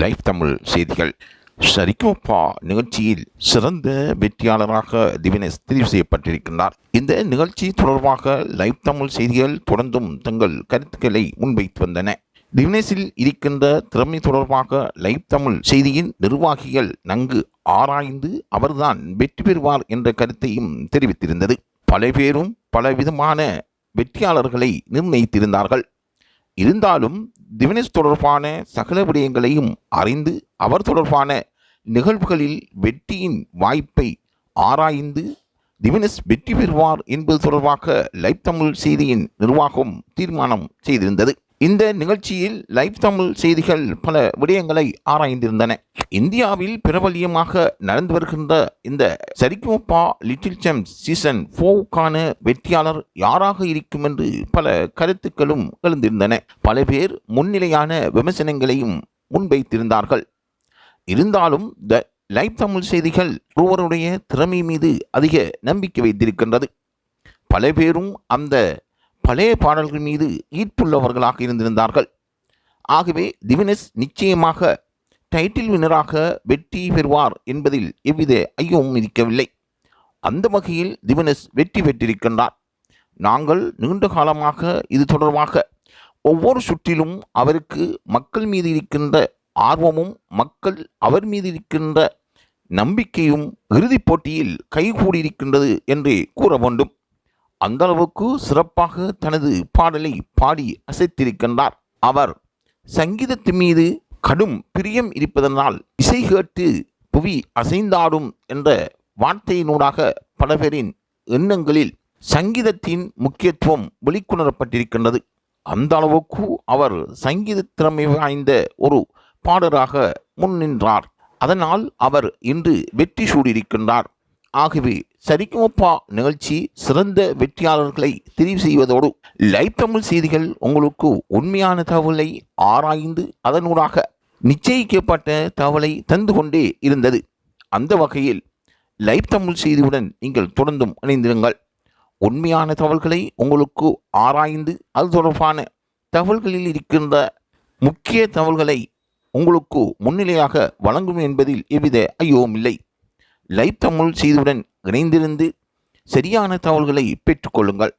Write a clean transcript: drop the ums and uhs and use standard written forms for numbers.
Live Tamil செய்திகள். சரிகமபா நிகழ்ச்சியில் சிறந்த வெற்றியாளராக திவினேஷ் தெரிவு செய்யப்பட்டிருக்கின்றார். இந்த நிகழ்ச்சி தொடர்பாக லைவ் தமிழ் செய்திகள் தொடர்ந்தும் தங்கள் கருத்துக்களை முன்வைத்து வந்தன. திவினேஷில் இருக்கின்ற திறமை தொடர்பாக லைவ் தமிழ் செய்தியின் நிர்வாகிகள் நன்கு ஆராய்ந்து அவர்தான் வெற்றி பெறுவார் என்ற கருத்தையும் தெரிவித்திருந்தது. பல பேரும் பலவிதமான வெற்றியாளர்களை நிர்ணயித்திருந்தார்கள். இருந்தாலும் திவினேஷ் தொடர்பான சகல விடயங்களையும் அறிந்து அவர் தொடர்பான நிகழ்வுகளில் வெற்றியின் வாய்ப்பை ஆராய்ந்து திவினேஷ் வெற்றி பெறுவார் என்பது தொடர்பாக லைவ் தமிழ் செய்தியின் நிர்வாகம் தீர்மானம் செய்திருந்தது. இந்த நிகழ்ச்சியில் லைவ் தமிழ் செய்திகள் பல விடயங்களை ஆராய்ந்திருந்தன. இந்தியாவில் பிரபலியமாக நடந்து வருகின்ற இந்த சரிகமபா லிட்டில் சாம்ப்ஸ் சீசன் 4க்கான வெற்றியாளர் யாராக இருக்கும் என்று பல கருத்துக்களும் எழுந்திருந்தன. பல பேர் முன்னிலையான விமர்சனங்களையும் முன்வைத்திருந்தார்கள். இருந்தாலும் லைவ் தமிழ் செய்திகள் ஒருவருடைய திறமை மீது அதிக நம்பிக்கை வைத்திருக்கின்றது. பல பேரும் அந்த பழைய பாடல்கள் மீது ஈர்ப்புள்ளவர்களாக இருந்திருந்தார்கள். ஆகவே திவினேஷ் நிச்சயமாக டைட்டில் வினராக வெற்றி பெறுவார் என்பதில் எவ்வித ஐயமும் இருக்கவில்லை. அந்த வகையில் திவினேஷ் வெற்றி பெற்றிருக்கின்றார். நாங்கள் நீண்ட காலமாக இது தொடர்பாக ஒவ்வொரு சுற்றிலும் அவருக்கு மக்கள் மீது இருக்கின்ற ஆர்வமும் மக்கள் அவர் மீது இருக்கின்ற நம்பிக்கையும் இறுதிப் போட்டியில் கைகூடியிருக்கின்றது என்றே கூற வேண்டும். அந்த அளவுக்கு சிறப்பாக தனது பாடலை பாடி அசைத்திருக்கின்றார். அவர் சங்கீதத்தின் மீது கடும் பிரியம் இருப்பதனால் இசை கேட்டு புவி அசைந்தாடும் என்ற வார்த்தையினூடாக பல பேரின் எண்ணங்களில் சங்கீதத்தின் முக்கியத்துவம் வெளிக்கொணரப்பட்டிருக்கின்றது. அந்த அளவுக்கு அவர் சங்கீத திறமை வாய்ந்த ஒரு பாடலாக முன்னின்றார். அதனால் அவர் இன்று வெற்றி சூடியிருக்கின்றார். ஆகவே சரிகமபா நிகழ்ச்சி சிறந்த வெற்றியாளர்களை தெரிவு செய்வதோடு லைவ் தமிழ் செய்திகள் உங்களுக்கு உண்மையான தகவலை ஆராய்ந்து அதனூடாக நிச்சயிக்கப்பட்ட தகவலை தந்து கொண்டே இருந்தது. அந்த வகையில் லைவ் தமிழ் செய்தியுடன் நீங்கள் தொடர்ந்தும் இணைந்திருங்கள். உண்மையான தகவல்களை உங்களுக்கு ஆராய்ந்து அது தொடர்பான தகவல்களில் இருக்கின்ற முக்கிய தகவல்களை உங்களுக்கு முன்னிலையாக வழங்கும் என்பதில் எவ்வித ஐயமும் இல்லை. லைவ் தமிழ் செய்தியுடன் இணைந்திருந்து சரியான தகவல்களை பெற்றுக்கொள்ளுங்கள்.